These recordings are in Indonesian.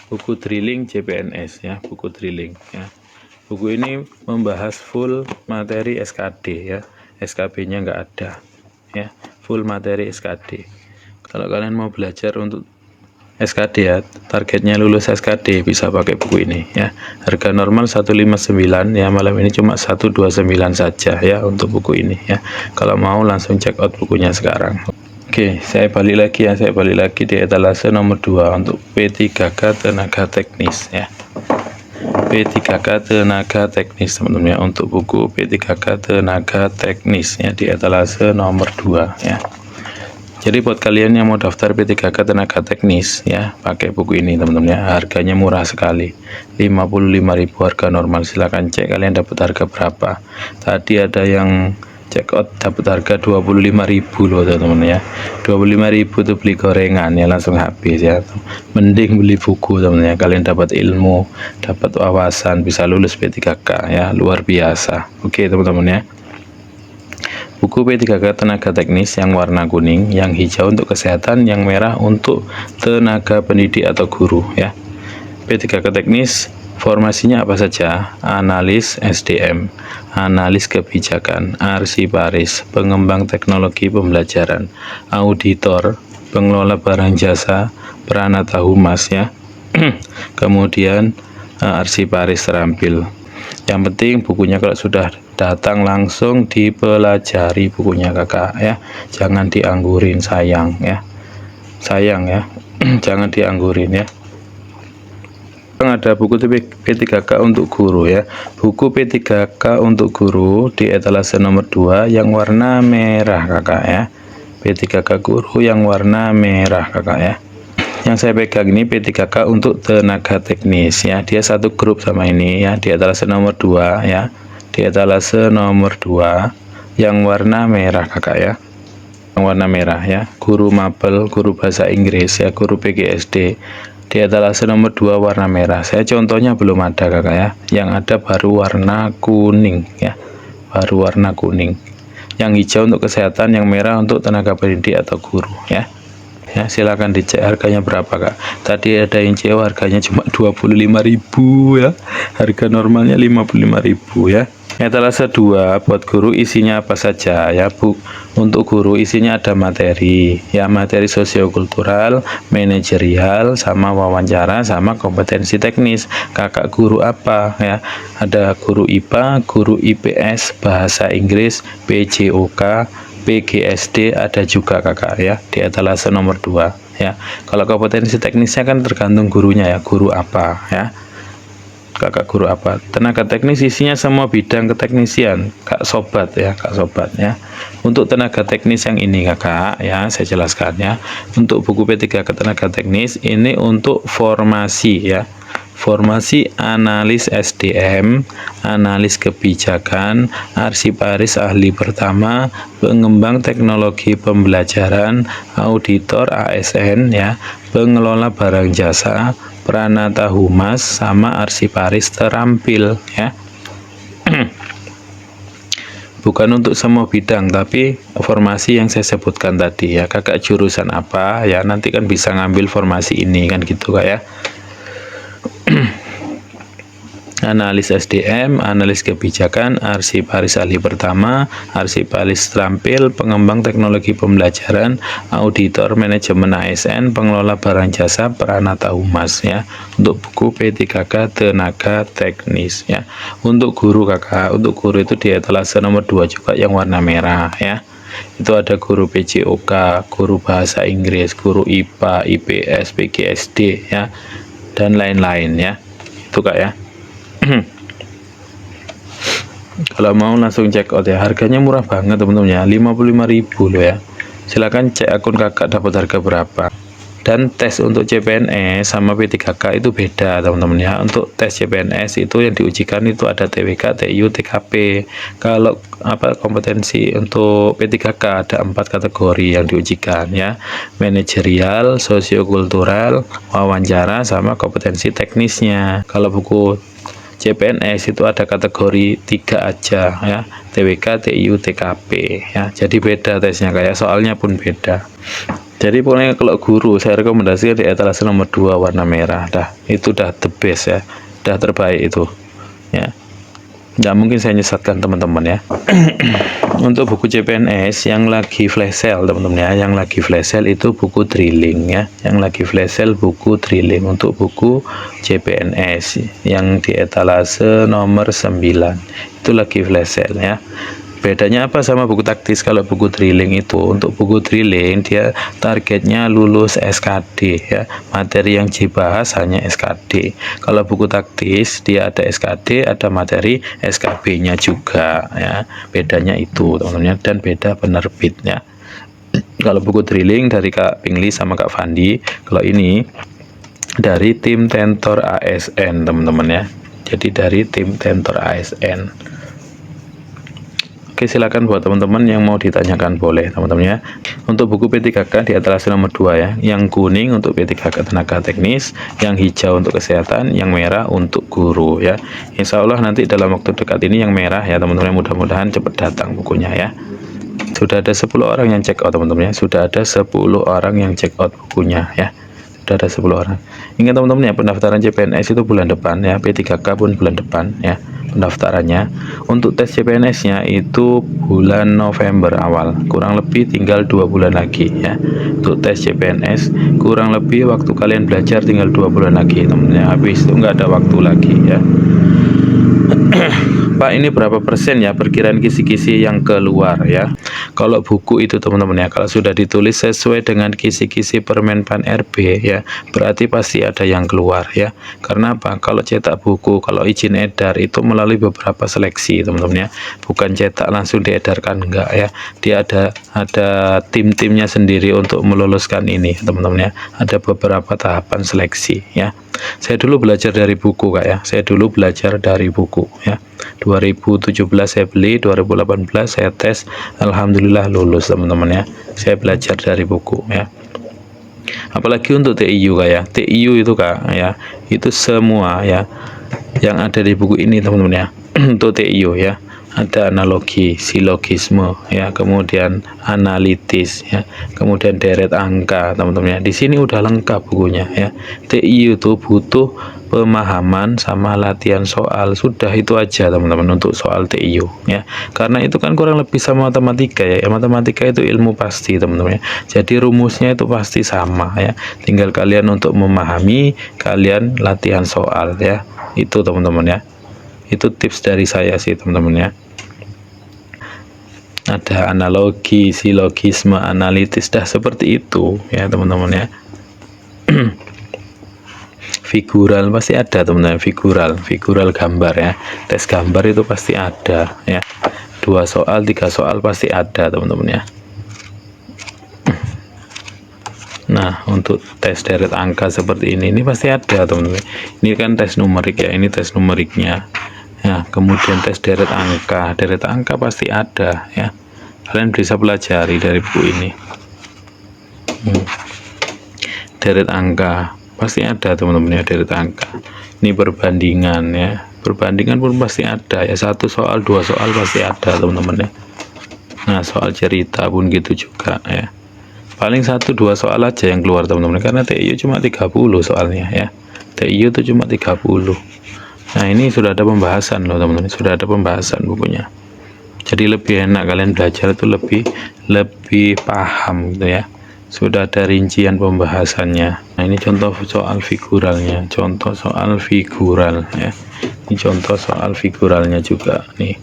buku drilling CPNS ya, buku drilling ya. Buku ini membahas full materi SKD ya, SKB-nya nggak ada ya, full materi SKD. Kalau kalian mau belajar untuk SKD ya, targetnya lulus SKD, bisa pakai buku ini ya. Harga normal 159 ya, malam ini cuma 129 saja ya untuk buku ini ya. Kalau mau langsung check out bukunya sekarang. Oke, saya balik lagi di etalase nomor 2 untuk P3K tenaga teknis ya. P3K tenaga teknis teman-teman ya, untuk buku P3K tenaga teknis ya di etalase nomor 2 ya. Jadi buat kalian yang mau daftar P3K tenaga teknis ya, pakai buku ini teman-teman ya. Harganya murah sekali, 55.000 harga normal. Silahkan cek kalian dapat harga berapa. Tadi ada yang check out dapat harga 25.000 loh teman-teman ya. 25.000 tuh beli gorengan ya, langsung habis ya. Mending beli buku teman-teman ya, kalian dapat ilmu, dapat wawasan, bisa lulus P3K ya, luar biasa. Oke teman-teman ya. Buku P3K tenaga teknis yang warna kuning, yang hijau untuk kesehatan, yang merah untuk tenaga pendidik atau guru ya. P3K teknis formasinya apa saja? Analis SDM, analis kebijakan, arsiparis, pengembang teknologi pembelajaran, auditor, pengelola barang jasa, peranata humas ya. Kemudian arsiparis terampil. Yang penting bukunya kalau sudah datang langsung dipelajari bukunya kakak ya, jangan dianggurin, sayang ya, jangan dianggurin ya. Ada buku P3K untuk guru ya, buku P3K untuk guru di etalase nomor 2 yang warna merah kakak ya, P3K guru yang warna merah kakak ya. Yang saya pegang ini P3K untuk tenaga teknis ya, dia satu grup sama ini ya, di etalase nomor 2 ya, di etalase nomor 2 yang warna merah kakak ya, yang warna merah ya, guru mapel, guru bahasa Inggris ya, guru PGSD di etalase nomor 2 warna merah. Saya contohnya belum ada kakak ya, yang ada baru warna kuning ya, baru warna kuning. Yang hijau untuk kesehatan, yang merah untuk tenaga pendidik atau guru ya. Ya, silakan dicek harganya berapa kak. Tadi ada yang CEO harganya cuma 25.000 ya, harga normalnya 55.000 ya. Etalase 2 buat guru isinya apa saja ya bu. Untuk guru isinya ada materi ya, materi sosiokultural, manajerial, sama wawancara, sama kompetensi teknis. Kakak guru apa ya, ada guru IPA, guru IPS, bahasa Inggris, PJOK, PGSD ada juga kakak ya, di etalase nomor 2 ya. Kalau kompetensi teknisnya kan tergantung gurunya ya, guru apa ya, kakak guru apa. Tenaga teknis isinya semua bidang keteknisian kak sobat ya, kak sobat ya. Untuk tenaga teknis yang ini kakak ya, saya jelaskan ya. Untuk buku P3K tenaga teknis ini untuk formasi ya, formasi analis SDM, analis kebijakan, arsiparis ahli pertama, pengembang teknologi pembelajaran, auditor ASN ya, pengelola barang jasa, peranata humas, sama arsiparis terampil ya. Bukan untuk semua bidang, tapi formasi yang saya sebutkan tadi ya, kakak jurusan apa ya, nanti kan bisa ngambil formasi ini kan gitu kak ya. Analis SDM, analis kebijakan, arsiparis ahli pertama, arsiparis terampil, pengembang teknologi pembelajaran, auditor manajemen ASN, pengelola barang jasa, peranata humas ya. Untuk buku P3K tenaga teknis ya. Untuk guru kakak, untuk guru itu di etalase nomor 2 juga yang warna merah ya. Itu ada guru PJOK, guru bahasa Inggris, guru IPA, IPS, PGSD ya, dan lain-lain ya. Itu kak ya. Kalau mau langsung check out ya, harganya murah banget teman-teman ya, 55.000 loh ya. Silahkan cek akun kakak dapat harga berapa. Dan tes untuk CPNS sama P3K itu beda teman-teman ya. Untuk tes CPNS itu yang diujikan itu ada TWK, TIU, TKP. Kalau kompetensi untuk P3K ada 4 kategori yang diujikan ya, manajerial, sosiokultural, wawancara, sama kompetensi teknisnya. Kalau buku CPNS itu ada kategori 3 aja ya, TWK, TIU, TKP ya. Jadi beda tesnya kayak, soalnya pun beda. Jadi pokoknya kalau guru saya rekomendasikan di etalase nomor 2 warna merah. Dah, itu dah the best ya. Dah terbaik itu. Ya. Nggak mungkin saya nyesatkan teman-teman ya. Untuk buku CPNS yang lagi flash sale teman-teman ya, yang lagi flash sale itu buku drilling ya, yang lagi flash sale buku drilling untuk buku CPNS yang di etalase nomor 9 itu lagi flash sale ya. Bedanya apa sama buku taktis? Kalau buku drilling itu, untuk buku drilling dia targetnya lulus SKD ya, materi yang dibahas hanya SKD. Kalau buku taktis dia ada SKD, ada materi SKB-nya juga ya. Bedanya itu teman-teman, dan beda penerbitnya. Kalau buku drilling dari Kak Pingli sama Kak Fandi, kalau ini dari tim Tentor ASN teman-teman ya. Jadi dari tim Tentor ASN. Oke, silakan buat teman-teman yang mau ditanyakan boleh teman-teman ya. Untuk buku P3K di etalase nomor 2 ya, yang kuning untuk P3K tenaga teknis, yang hijau untuk kesehatan, yang merah untuk guru ya. Insya Allah nanti dalam waktu dekat ini yang merah ya teman-teman, mudah-mudahan cepat datang bukunya ya. Sudah ada 10 orang yang check out teman-teman ya, sudah ada 10 orang yang check out bukunya ya. Sudah ada 10 orang. Ingat teman-teman ya, pendaftaran CPNS itu bulan depan ya, P3K pun bulan depan ya pendaftarannya. Untuk tes CPNS-nya itu bulan November awal, kurang lebih tinggal 2 bulan lagi ya. Untuk tes CPNS kurang lebih waktu kalian belajar tinggal 2 bulan lagi teman-teman. Habis itu nggak ada waktu lagi ya. Pak, ini berapa persen ya perkiraan kisi-kisi yang keluar ya? Kalau buku itu teman-teman ya, kalau sudah ditulis sesuai dengan kisi-kisi Permenpan RB ya, berarti pasti ada yang keluar ya. Karena apa? Kalau cetak buku, kalau izin edar itu melalui beberapa seleksi teman-teman ya, bukan cetak langsung diedarkan, enggak ya. Dia ada tim-timnya sendiri untuk meloloskan ini teman-teman ya. Ada beberapa tahapan seleksi ya. Saya dulu belajar dari buku Kak ya. Saya dulu belajar dari buku ya. 2017 saya beli, 2018 saya tes, alhamdulillah lulus teman-teman ya. Saya belajar dari buku ya. Apalagi untuk TIU Kak ya. TIU itu Kak ya, itu semua ya yang ada di buku ini teman-teman ya. Untuk TIU ya, ada analogi, silogisme ya, kemudian analitis ya, kemudian deret angka teman-teman ya. Di sini udah lengkap bukunya ya. TIU itu butuh pemahaman sama latihan soal, sudah itu aja teman-teman untuk soal TIU ya. Karena itu kan kurang lebih sama matematika ya. Matematika itu ilmu pasti teman-teman ya. Jadi rumusnya itu pasti sama ya. Tinggal kalian untuk memahami, kalian latihan soal ya. Itu teman-teman ya. Itu tips dari saya sih teman-teman ya. Ada analogi, silogisme, analitis, dah seperti itu ya teman-teman ya. Figural pasti ada teman-teman, figural gambar ya. Tes gambar itu pasti ada ya. 2 soal, 3 soal pasti ada teman-teman ya. Nah, untuk tes deret angka seperti ini pasti ada teman-teman. Ini kan tes numerik ya, ini tes numeriknya. Ya, kemudian tes deret angka pasti ada ya. Kalian bisa pelajari dari buku ini. Deret angka pasti ada teman-teman ya, deret angka. Ini perbandingan ya, perbandingan pun pasti ada ya. 1 soal, 2 soal pasti ada teman-teman ya. Nah, soal cerita pun gitu juga ya. Paling 1-2 soal aja yang keluar teman-teman, karena TIU cuma 30 soalnya ya. TIU itu cuma 30. Nah, ini sudah ada pembahasan loh teman-teman, sudah ada pembahasan bukunya. Jadi lebih enak kalian belajar itu lebih paham gitu ya. Sudah ada rincian pembahasannya. Nah, ini contoh soal figuralnya, contoh soal figural ya. Ini contoh soal figuralnya juga nih.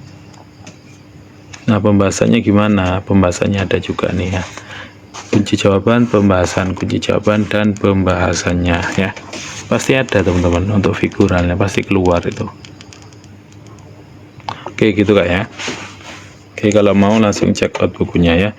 Nah, pembahasannya gimana? Pembahasannya ada juga nih ya. Kunci jawaban, pembahasan, kunci jawaban, dan pembahasannya ya. Pasti ada teman-teman untuk figuralnya, pasti keluar itu. Oke gitu Kak ya. Oke, kalau mau langsung check out bukunya ya.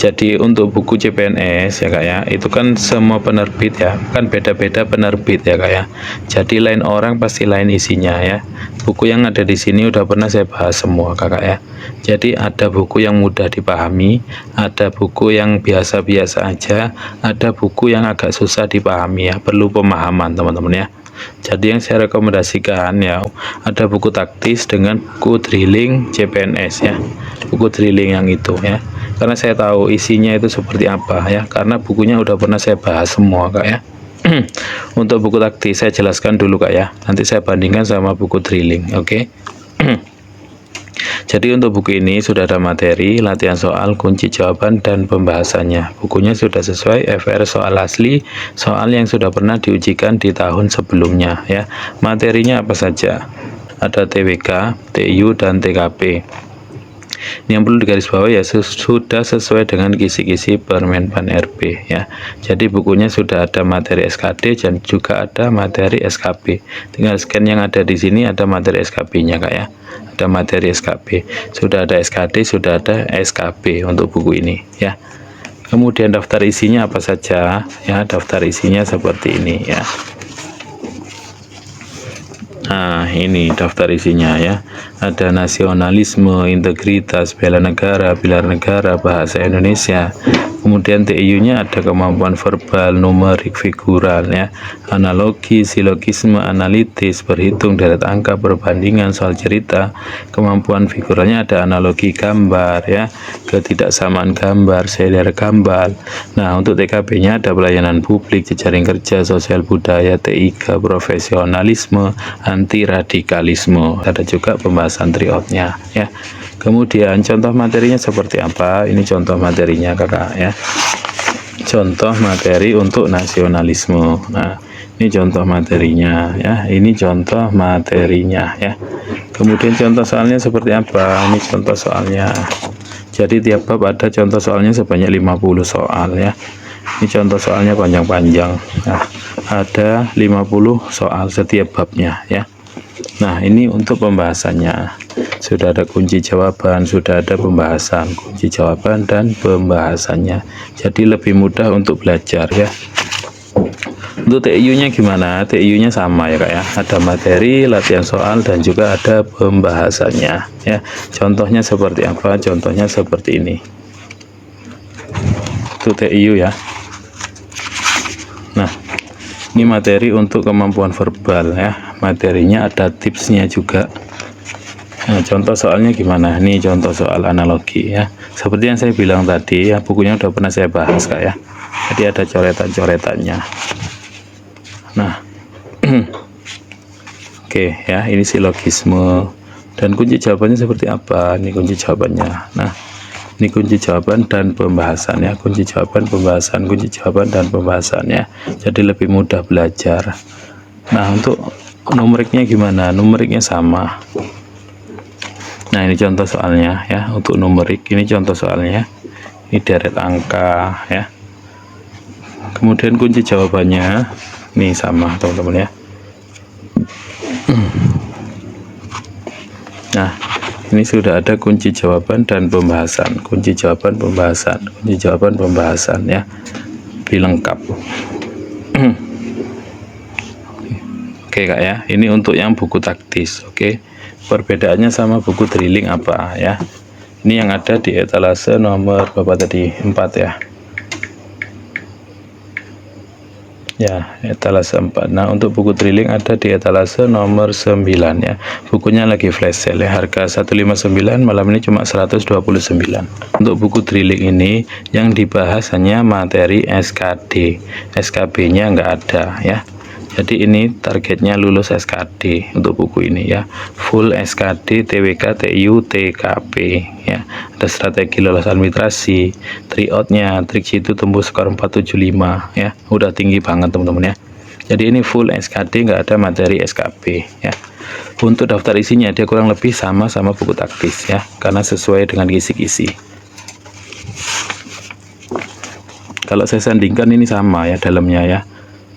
Jadi untuk buku CPNS ya Kak ya, itu kan semua penerbit ya, kan beda-beda penerbit ya Kak ya. Jadi lain orang pasti lain isinya ya. Buku yang ada di sini udah pernah saya bahas semua Kakak ya. Jadi ada buku yang mudah dipahami, ada buku yang biasa-biasa aja, ada buku yang agak susah dipahami ya, perlu pemahaman teman-teman ya. Jadi yang saya rekomendasikan ya, ada buku taktis dengan buku drilling CPNS ya, buku drilling yang itu ya. karena saya tahu isinya itu seperti apa ya, karena bukunya udah pernah saya bahas semua Kak ya. Untuk buku taktis saya jelaskan dulu Kak ya, nanti saya bandingkan sama buku drilling, oke? Jadi untuk buku ini sudah ada materi, latihan soal, kunci jawaban, dan pembahasannya. Bukunya sudah sesuai FR soal asli, soal yang sudah pernah diujikan di tahun sebelumnya ya. Materinya apa saja? Ada TWK, TIU, dan TKP. Ini yang perlu digarisbawahi ya, sudah sesuai dengan kisi-kisi Permenpan RB ya. Jadi bukunya sudah ada materi SKD dan juga ada materi SKP. Tinggal scan yang ada di sini, ada materi SKP-nya Kak ya. Ada materi SKP. Sudah ada SKD, sudah ada SKP untuk buku ini ya. Kemudian daftar isinya apa saja ya, daftar isinya seperti ini ya. Nah, ini daftar isinya ya. Ada nasionalisme, integritas, bela negara, pilar negara, bahasa Indonesia. Kemudian TIU-nya ada kemampuan verbal, numerik, figural ya. Analogi, silogisme, analitis, berhitung, deret angka, perbandingan, soal cerita. Kemampuan figuralnya ada analogi gambar ya, ketidaksamaan gambar, seder gambar. Nah, untuk TKP-nya ada pelayanan publik, jejaring kerja, sosial budaya, TIK, profesionalisme, anti radikalisme. Ada juga pembahasan tryout-nya ya. Kemudian contoh materinya seperti apa? Ini contoh materinya Kakak ya. Contoh materi untuk nasionalisme. Nah, ini contoh materinya ya. Ini contoh materinya ya. Kemudian contoh soalnya seperti apa? Ini contoh soalnya. Jadi tiap bab ada contoh soalnya sebanyak 50 soal ya. Ini contoh soalnya panjang-panjang. Nah, ada 50 soal setiap babnya ya. Nah, ini untuk pembahasannya. Sudah ada kunci jawaban, sudah ada pembahasan, kunci jawaban dan pembahasannya. Jadi lebih mudah untuk belajar ya. Untuk TIU-nya gimana? TIU-nya sama ya Kak ya. Ada materi, latihan soal, dan juga ada pembahasannya ya. Contohnya seperti apa? Contohnya seperti ini. Itu TIU ya. Nah, ini materi untuk kemampuan verbal ya. Materinya ada tipsnya juga. Nah, contoh soalnya gimana? Ini contoh soal analogi ya. Seperti yang saya bilang tadi ya, bukunya udah pernah saya bahas Kak ya. Jadi ada coretan-coretannya. Nah, oke ya, ini silogisme dan kunci jawabannya seperti apa? Ini kunci jawabannya. Nah, ini kunci jawaban dan pembahasan ya. Kunci jawaban, pembahasan, kunci jawaban dan pembahasannya. Jadi lebih mudah belajar. Nah, untuk numeriknya gimana? Numeriknya sama. Nah, ini contoh soalnya ya. Untuk numerik ini contoh soalnya. Ini deret angka ya. Kemudian kunci jawabannya ini sama teman-teman ya. Nah, ini sudah ada kunci jawaban dan pembahasan. Kunci jawaban, pembahasan, kunci jawaban, pembahasan ya. Lebih lengkap. Oke Kak ya. Ini untuk yang buku taktis. Oke. Perbedaannya sama buku drilling apa ya? Ini yang ada di etalase nomor berapa tadi? 4 ya. Ya, etalase 4. Nah, untuk buku drilling ada di etalase nomor 9 ya. Bukunya lagi flash sale ya. Harga 159, malam ini cuma 129. Untuk buku drilling ini yang dibahas hanya materi SKD. SKB-nya nggak ada ya. Jadi ini targetnya lulus SKD untuk buku ini ya. Full SKD, TWK, TIU, TKP ya. Ada strategi lolos administrasi, tryout-nya, trik jitu tembus skor 475 ya. Udah tinggi banget teman-teman ya. Jadi ini full SKD, nggak ada materi SKP ya. Untuk daftar isinya dia kurang lebih sama buku taktis ya, karena sesuai dengan kisi-kisi. Kalau saya sandingkan ini sama ya dalamnya ya.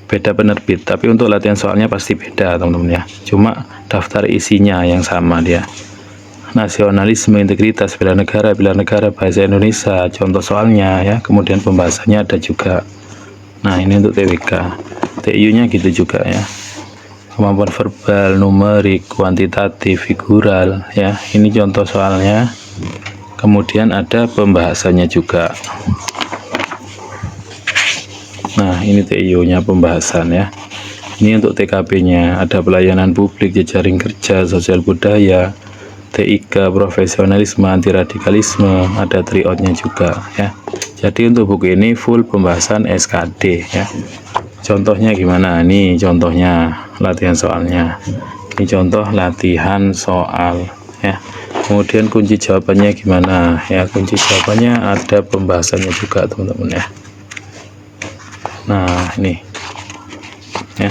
Beda penerbit, tapi untuk latihan soalnya pasti beda teman-teman ya. Cuma daftar isinya yang sama dia. Nasionalisme, integritas, bela negara, bahasa Indonesia, contoh soalnya ya. Kemudian pembahasannya ada juga. Nah, ini untuk TWK. TIU-nya gitu juga ya. Kemampuan verbal, numerik, kuantitatif, figural ya. Ini contoh soalnya. Kemudian ada pembahasannya juga. Nah, ini TIU-nya pembahasan ya. Ini untuk TKP-nya, ada pelayanan publik, jejaring kerja, sosial budaya, TIK profesionalisme anti radikalisme, ada tryoutnya juga ya. Jadi untuk buku ini full pembahasan SKD ya. Contohnya gimana? Ini contohnya latihan soalnya. Ini contoh latihan soal ya. Kemudian kunci jawabannya gimana ya? Kunci jawabannya ada pembahasannya juga teman-teman ya. Nah ini ya,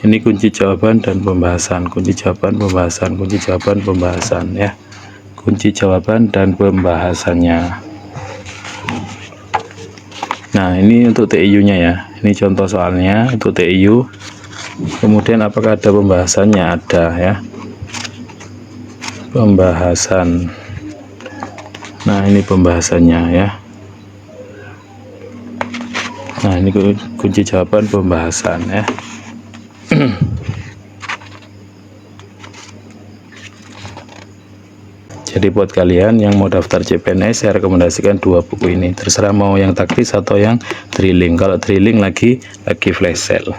ini kunci jawaban dan pembahasan, kunci jawaban pembahasan, kunci jawaban pembahasan ya, kunci jawaban dan pembahasannya. Nah ini untuk TIU nya ya, ini contoh soalnya untuk TIU. Kemudian apakah ada pembahasannya? Ada ya, pembahasan. Nah ini pembahasannya ya. Nah ini kunci jawaban pembahasan ya. Jadi buat kalian yang mau daftar CPNS, saya rekomendasikan dua buku ini. Terserah mau yang taktis atau yang drilling. Kalau drilling lagi flash sale.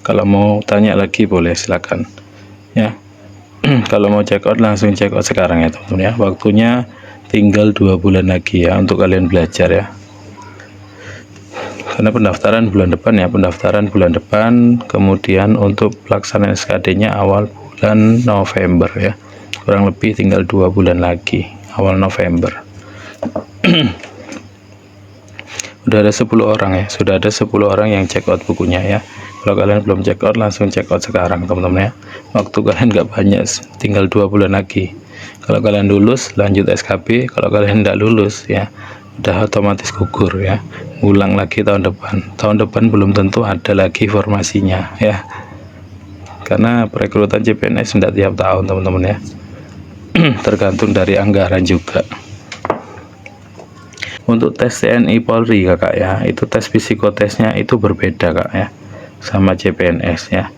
Kalau mau tanya lagi boleh silakan ya. Kalau mau check out langsung check out sekarang ya teman-teman ya. Waktunya tinggal 2 bulan lagi ya untuk kalian belajar ya. Karena pendaftaran bulan depan ya, pendaftaran bulan depan, kemudian untuk pelaksanaan SKD-nya awal bulan November ya, kurang lebih tinggal 2 bulan lagi, awal November. Udah ada 10 orang ya, sudah ada 10 orang yang check out bukunya ya. Kalau kalian belum check out langsung check out sekarang teman-teman ya, waktu kalian nggak banyak, tinggal 2 bulan lagi. Kalau kalian lulus lanjut SKB, kalau kalian nggak lulus ya udah otomatis gugur ya, ulang lagi tahun depan belum tentu ada lagi formasinya ya, karena perekrutan CPNS tidak tiap tahun teman-teman ya. Tergantung dari anggaran juga. Untuk tes TNI Polri kakak ya, itu tes psikotesnya itu berbeda kak ya sama CPNS ya.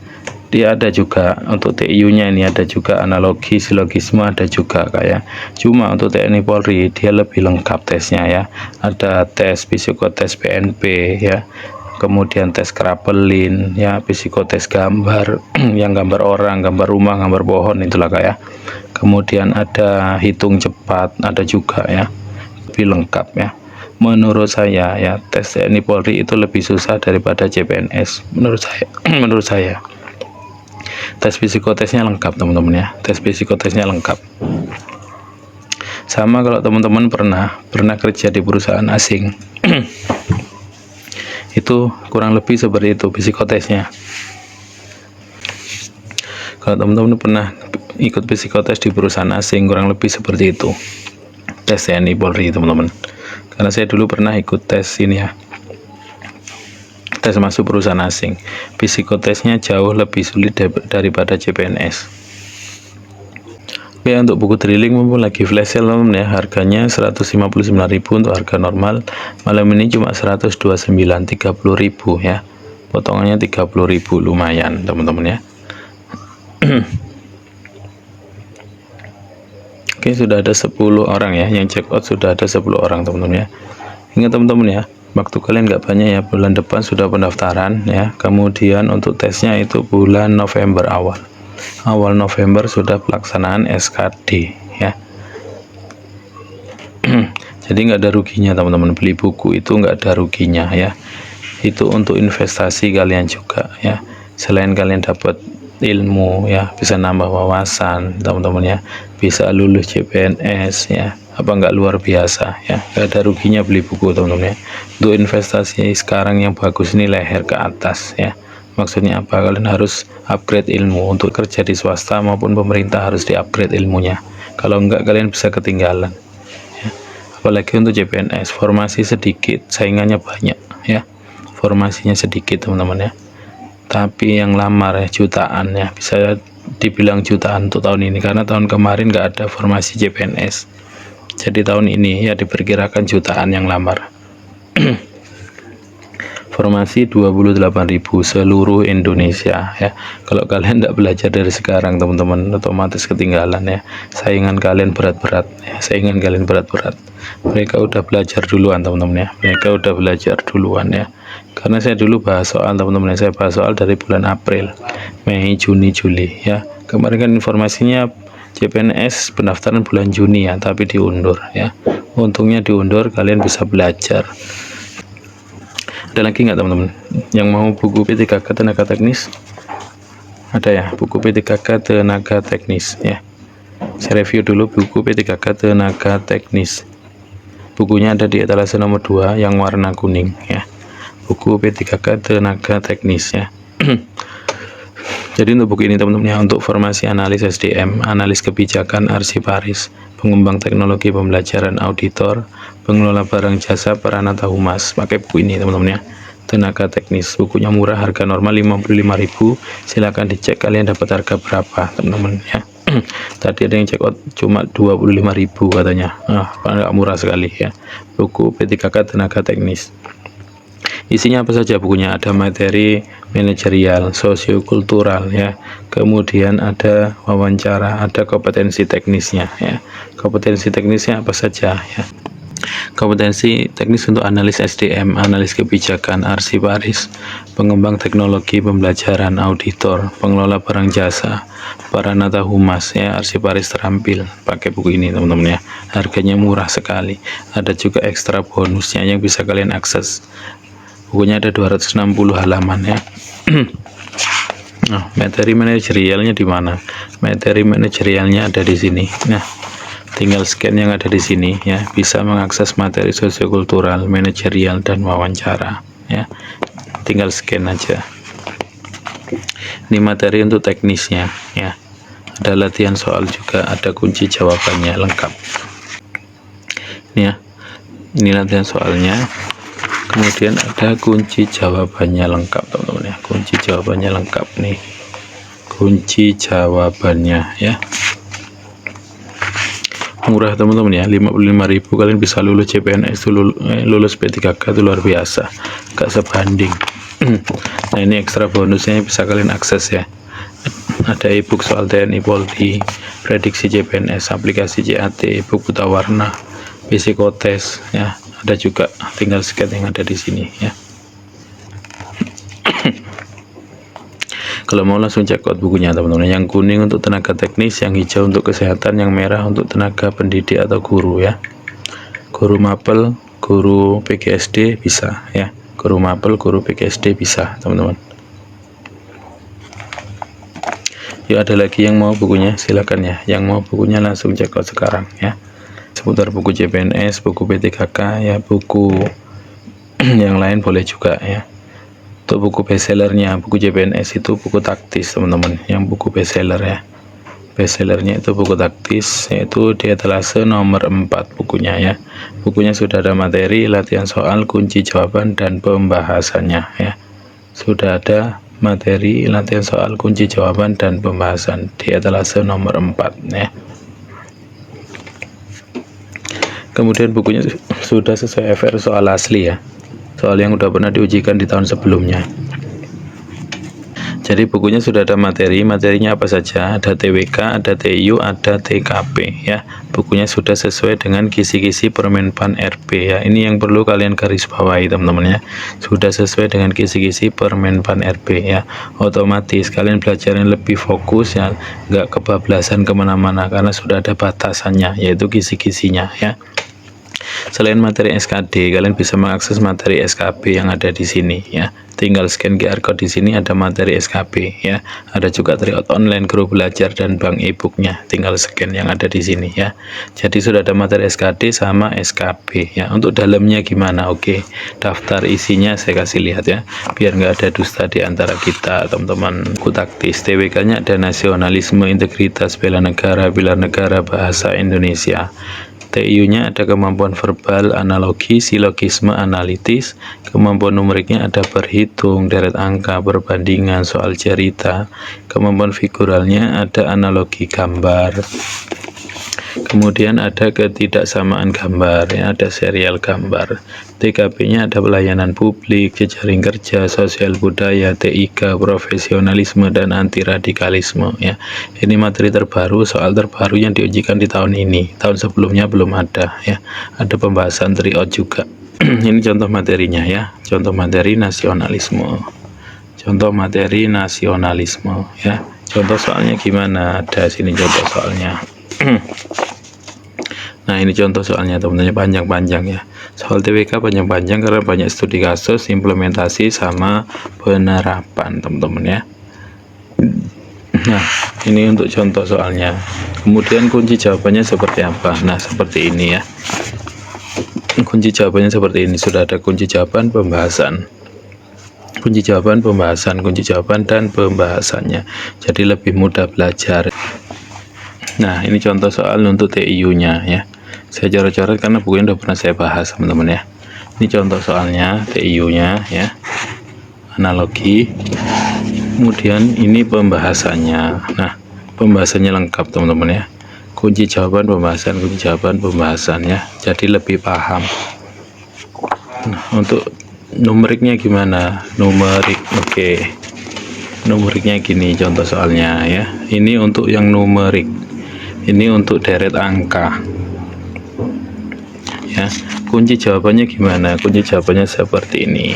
Dia ada juga untuk TIU nya, ini ada juga analogi silogisme ada juga kayak. Cuma untuk TNI Polri dia lebih lengkap tesnya ya, ada tes psikotes PNP ya, kemudian tes Kraepelin ya, psikotes gambar yang gambar orang, gambar rumah, gambar pohon itulah kayak. Kemudian ada hitung cepat ada juga ya, lebih lengkap ya. Menurut saya ya, tes TNI Polri itu lebih susah daripada CPNS menurut saya. Menurut saya tes psikotesnya lengkap teman-teman ya, tes psikotesnya lengkap. Sama kalau teman-teman pernah kerja di perusahaan asing itu kurang lebih seperti itu psikotesnya. Kalau teman-teman pernah ikut psikotes di perusahaan asing kurang lebih seperti itu tes TNI Polri teman-teman, karena saya dulu pernah ikut tes ini ya, tes masuk perusahaan asing. Psikotesnya jauh lebih sulit daripada CPNS. Oke, untuk buku drilling mumpung lagi flash sale ya, harganya 159.000 untuk harga normal. Malam ini cuma 129, 30.000 ya. Potongannya 30.000, lumayan teman-teman ya. Oke, sudah ada 10 orang ya yang check out, sudah ada 10 orang teman-teman ya. Ingat teman-teman ya, waktu kalian nggak banyak ya, bulan depan sudah pendaftaran ya. Kemudian untuk tesnya itu bulan November awal November sudah pelaksanaan SKD ya. Jadi nggak ada ruginya teman-teman, beli buku itu nggak ada ruginya ya. Itu untuk investasi kalian juga ya, selain kalian dapat ilmu ya, bisa nambah wawasan teman-teman ya, bisa lulus CPNS ya, apa nggak luar biasa ya. Nggak ada ruginya beli buku teman-teman ya. Untuk investasi sekarang yang bagus ini leher ke atas ya. Maksudnya apa? Kalian harus upgrade ilmu. Untuk kerja di swasta maupun pemerintah harus di upgrade ilmunya, kalau enggak kalian bisa ketinggalan ya. Apalagi untuk CPNS, formasi sedikit, saingannya banyak ya, formasinya sedikit teman-teman ya, tapi yang lamar ya jutaan ya, bisa dibilang jutaan untuk tahun ini, karena tahun kemarin nggak ada formasi CPNS. Jadi tahun ini ya diperkirakan jutaan yang lamar. Formasi 28.000 seluruh Indonesia ya. Kalau kalian tidak belajar dari sekarang teman-teman, otomatis ketinggalan ya. Saingan kalian berat-berat ya. Saingan kalian berat-berat. Mereka udah belajar duluan teman-teman ya, mereka udah belajar duluan ya. Karena saya dulu bahas soal, teman-teman, saya bahas soal dari bulan April, Mei, Juni, Juli ya. Kemarin kan informasinya CPNS pendaftaran bulan Juni ya, tapi diundur ya. Untungnya diundur, kalian bisa belajar. Ada lagi nggak, teman-teman, yang mau buku P3K tenaga teknis? Ada ya, buku P3K tenaga teknis ya. Saya review dulu buku P3K tenaga teknis. Bukunya ada di etalase nomor 2 yang warna kuning ya. Buku P3K tenaga teknis ya. Jadi untuk buku ini, teman-teman ya, untuk formasi analis SDM, analis kebijakan arsiparis, pengembang teknologi pembelajaran auditor, pengelola barang jasa, peranata humas, pakai buku ini, teman-teman ya. Tenaga teknis, bukunya murah, harga normal 55.000. Silahkan dicek kalian dapat harga berapa, teman-teman ya. Tadi ada yang check out cuma 25.000 katanya. Nggak murah sekali ya. Buku P3K tenaga teknis. Isinya apa saja bukunya? Ada materi manajerial, sosiokultural ya. Kemudian ada wawancara, ada kompetensi teknisnya ya. Kompetensi teknisnya apa saja ya? Kompetensi teknis untuk analis SDM, analis kebijakan arsiparis, pengembang teknologi pembelajaran auditor, pengelola barang jasa, peranata humas ya. Arsiparis terampil, pakai buku ini, teman-teman ya. Harganya murah sekali. Ada juga ekstra bonusnya yang bisa kalian akses. Bukunya ada 260 halaman ya. Nah, materi manajerialnya di mana? Materi manajerialnya ada di sini. Nah, tinggal scan yang ada di sini ya, bisa mengakses materi sosiokultural, manajerial, dan wawancara ya. Tinggal scan aja. Ini materi untuk teknisnya ya. Ada latihan soal juga, ada kunci jawabannya lengkap. Ini ya. Ini latihan soalnya. Kemudian ada kunci jawabannya lengkap, teman-teman ya. Kunci jawabannya lengkap nih. Kunci jawabannya ya. Murah, teman-teman ya, 55.000 kalian bisa lulus CPNS, lulus P3K itu luar biasa, gak sebanding. Nah, ini ekstra bonusnya bisa kalian akses ya. Ada ebook soal TNI Polri, prediksi CPNS, aplikasi CAT, ebook buta warna, psikotes ya. Ada juga, tinggal scan yang ada di sini ya. Kalau mau langsung check out bukunya, teman-teman. Yang kuning untuk tenaga teknis, yang hijau untuk kesehatan, yang merah untuk tenaga pendidik atau guru ya. Guru mapel, guru PGSD bisa ya. Guru mapel, guru PGSD bisa, teman-teman. Yuk, ada lagi yang mau bukunya, silakan ya. Yang mau bukunya langsung check out sekarang ya. Seputar buku CPNS, buku P3K ya, buku yang lain boleh juga ya. Untuk buku bestsellernya, buku CPNS itu buku taktis, teman-teman. Yang buku bestseller ya, bestsellernya itu buku taktis, yaitu di etalase nomor 4 bukunya ya. Bukunya sudah ada materi, latihan soal, kunci jawaban, dan pembahasannya ya. Sudah ada materi, latihan soal, kunci jawaban, dan pembahasan di etalase nomor 4 ya. Kemudian bukunya sudah sesuai FR soal asli ya, soal yang udah pernah diujikan di tahun sebelumnya. Jadi bukunya sudah ada materinya apa saja, ada TWK, ada TIU, ada TKP ya. Bukunya sudah sesuai dengan kisi-kisi Permenpan RB ya. Ini yang perlu kalian garis bawahi, teman-teman ya. Sudah sesuai dengan kisi-kisi Permenpan RB ya. Otomatis kalian belajarnya lebih fokus ya, nggak kebablasan kemana-mana karena sudah ada batasannya, yaitu kisi-kisinya ya. Selain materi SKD, kalian bisa mengakses materi SKB yang ada di sini ya. Tinggal scan QR code di sini, ada materi SKB ya. Ada juga tryout online, grup belajar, dan bank e-booknya. Tinggal scan yang ada di sini ya. Jadi sudah ada materi SKD sama SKB ya. Untuk dalamnya gimana? Oke, daftar isinya saya kasih lihat ya, biar nggak ada dusta di antara kita, teman-teman. Taktis, TWK-nya ada nasionalisme, integritas, bela negara, pilar negara, bahasa Indonesia. TIU-nya ada kemampuan verbal, analogi, silogisme, analitis. Kemampuan numeriknya ada berhitung, deret angka, perbandingan, soal cerita. Kemampuan figuralnya ada analogi gambar. Kemudian ada ketidaksamaan gambar ya, ada serial gambar. TKP-nya ada pelayanan publik, jejaring kerja, sosial budaya, TIK, profesionalisme, dan anti radikalisme ya. Ini materi terbaru, soal terbaru yang diujikan di tahun ini. Tahun sebelumnya belum ada ya. Ada pembahasan tryout juga. Ini contoh materinya ya, contoh materi nasionalisme, contoh materi nasionalisme ya. Contoh soalnya gimana, ada sini contoh soalnya. Nah ini contoh soalnya teman-teman, panjang-panjang ya, soal TWK panjang-panjang karena banyak studi kasus, implementasi sama penerapan teman-teman ya. Nah ini untuk contoh soalnya, kemudian kunci jawabannya seperti apa. Nah seperti ini ya, kunci jawabannya seperti ini. Sudah ada kunci jawaban, pembahasan, kunci jawaban, pembahasan, kunci jawaban dan pembahasannya, jadi lebih mudah belajar. Nah ini contoh soal untuk TIU nya ya, saya coret-coret karena bukunya udah pernah saya bahas teman-teman ya. Ini contoh soalnya TIU nya ya, analogi, kemudian ini pembahasannya. Nah pembahasannya lengkap teman-teman ya, kunci jawaban, pembahasan, kunci jawaban, pembahasan ya, jadi lebih paham. Nah untuk numeriknya gimana, numerik, oke. Numeriknya gini contoh soalnya ya, ini untuk yang numerik, ini untuk deret angka ya. Kunci jawabannya gimana, kunci jawabannya seperti ini.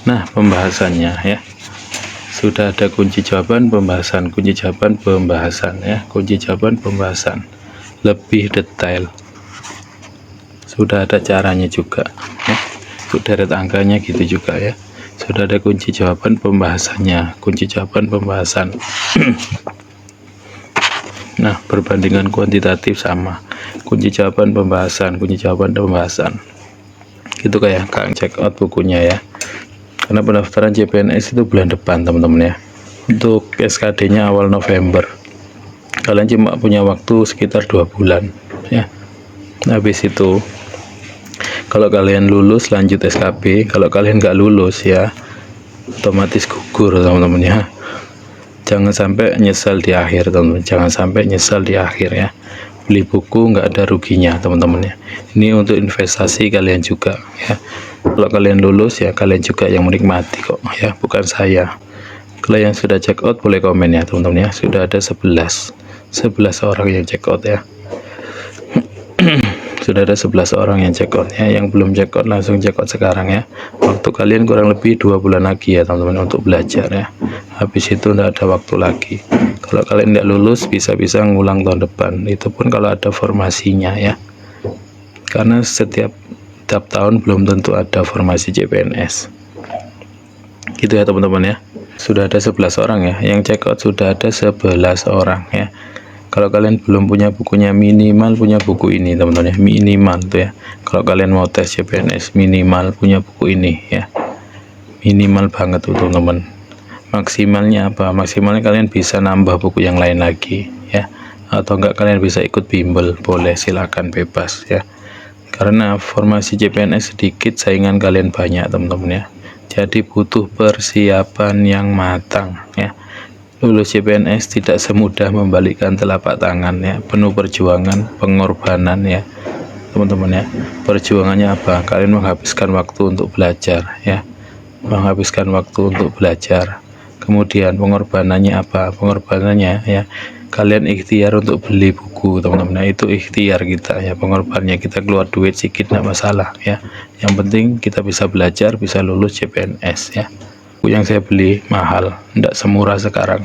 Nah pembahasannya ya, sudah ada kunci jawaban, pembahasan, kunci jawaban, pembahasan ya, kunci jawaban, pembahasan, lebih detail. Sudah ada caranya juga ya, untuk deret angkanya gitu juga ya. Sudah ada kunci jawaban, pembahasannya, kunci jawaban, pembahasan. Nah perbandingan kuantitatif sama, kunci jawaban, pembahasan, kunci jawaban, pembahasan. Gitu kayak Kang, check out bukunya ya, karena pendaftaran CPNS itu bulan depan teman-teman ya. Untuk SKD nya awal November, kalian cuma punya waktu sekitar 2 bulan ya. Habis itu kalau kalian lulus lanjut SKB, kalau kalian nggak lulus ya otomatis gugur teman-teman ya. Jangan sampai nyesal di akhir teman-teman, jangan sampai nyesal di akhir ya. Beli buku nggak ada ruginya teman-teman ya, ini untuk investasi kalian juga ya. Kalau kalian lulus ya kalian juga yang menikmati kok ya, bukan saya. Kalau yang sudah check out boleh komen ya teman-teman ya. Sudah ada 11 orang yang check out ya. Sudah ada 11 orang yang check out ya. Yang belum check out langsung check out sekarang ya. Waktu kalian kurang lebih 2 bulan lagi ya teman-teman untuk belajar ya. Habis itu tidak ada waktu lagi. Kalau kalian tidak lulus bisa-bisa ngulang tahun depan, itu pun kalau ada formasinya ya, karena setiap tahun belum tentu ada formasi CPNS gitu ya teman-teman ya. Sudah ada 11 orang ya yang check out, sudah ada 11 orang ya. Kalau kalian belum punya bukunya, minimal punya buku ini teman-teman ya, minimal tuh ya. Kalau kalian mau tes CPNS minimal punya buku ini ya, minimal banget tuh teman-teman. Maksimalnya apa, maksimalnya kalian bisa nambah buku yang lain lagi ya, atau enggak kalian bisa ikut bimbel, boleh, silakan, bebas ya. Karena formasi CPNS sedikit, saingan kalian banyak teman-teman ya, jadi butuh persiapan yang matang ya. Lulus CPNS tidak semudah membalikkan telapak tangan ya, penuh perjuangan, pengorbanan ya teman-teman ya. Perjuangannya apa, kalian menghabiskan waktu untuk belajar ya, menghabiskan waktu untuk belajar. Kemudian pengorbanannya apa, pengorbanannya ya kalian ikhtiar untuk beli buku teman-teman. Nah, itu ikhtiar kita ya, pengorbanannya kita keluar duit sedikit tidak masalah ya, yang penting kita bisa belajar, bisa lulus CPNS ya. Buku yang saya beli mahal, tidak semurah sekarang.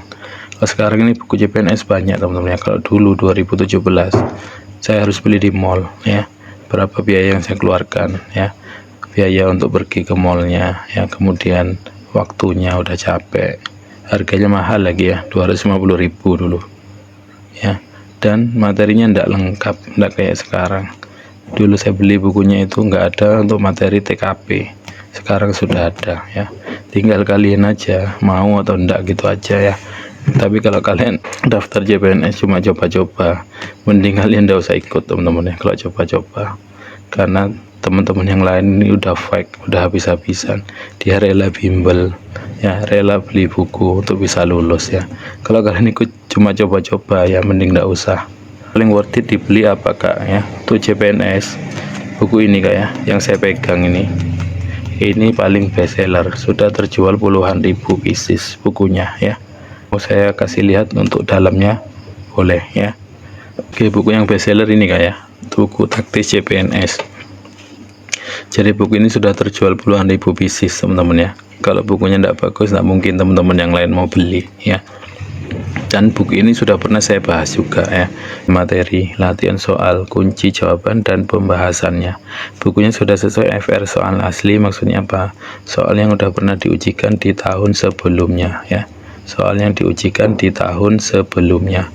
Kalau sekarang ini buku CPNS banyak teman-teman ya. Kalau dulu 2017 saya harus beli di mall ya, berapa biaya yang saya keluarkan ya, biaya untuk pergi ke mallnya ya, kemudian waktunya udah capek, harganya mahal lagi ya, 250.000 dulu ya, dan materinya tidak lengkap, tidak kayak sekarang. Dulu saya beli bukunya itu nggak ada untuk materi TKP, sekarang sudah ada ya, tinggal kalian aja mau atau enggak gitu aja ya. Tapi kalau kalian daftar CPNS cuma coba-coba, mending kalian tidak usah ikut teman-teman ya kalau coba-coba, karena teman-teman yang lain ini udah fake, udah habis-habisan, dia rela bimbel ya, rela beli buku untuk bisa lulus ya. Kalau kalian ikut cuma coba-coba ya mending tidak usah. Paling worth it dibeli apa kak ya untuk CPNS, buku ini kak ya, yang saya pegang ini paling best seller, sudah terjual puluhan ribu pieces bukunya ya. Mau saya kasih lihat untuk dalamnya boleh ya. Oke, buku yang best seller ini kak ya, buku taktis CPNS. Jadi buku ini sudah terjual puluhan ribu pieces teman-teman ya. Kalau bukunya tidak bagus, tidak mungkin teman-teman yang lain mau beli ya. Dan buku ini sudah pernah saya bahas juga ya, materi latihan soal, kunci jawaban dan pembahasannya. Bukunya sudah sesuai FR soal asli. Maksudnya apa? Soal yang sudah pernah diujikan di tahun sebelumnya ya. Soal yang diujikan di tahun sebelumnya.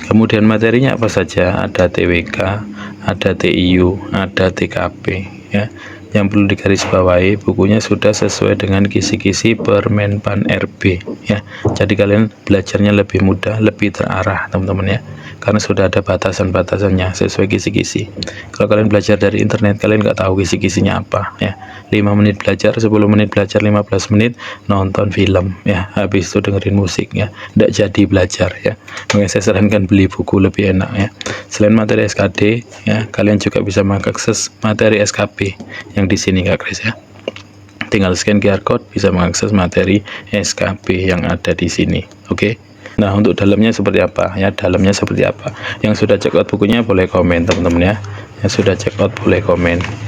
Kemudian materinya apa saja? Ada TWK, ada TIU, ada TKP ya. Yang perlu digarisbawahi, bukunya sudah sesuai dengan kisi-kisi Permenpan RB ya. Jadi kalian belajarnya lebih mudah, lebih terarah teman-teman ya. Karena sudah ada batasan-batasannya sesuai kisi-kisi. Kalau kalian belajar dari internet, kalian nggak tahu kisi-kisinya apa ya. 5 menit belajar, 10 menit belajar, 15 menit nonton film ya. Habis itu dengerin musik ya. Nggak jadi belajar ya. Makanya saya sarankan beli buku, lebih enak ya. Selain materi SKD ya, kalian juga bisa mengakses materi SKP yang di sini Kak Kris ya. Tinggal scan QR code bisa mengakses materi SKP yang ada di sini. Oke. Nah, untuk dalamnya seperti apa ya? Dalamnya seperti apa? Yang sudah check out bukunya boleh komen teman-teman ya. Yang sudah check out boleh komen.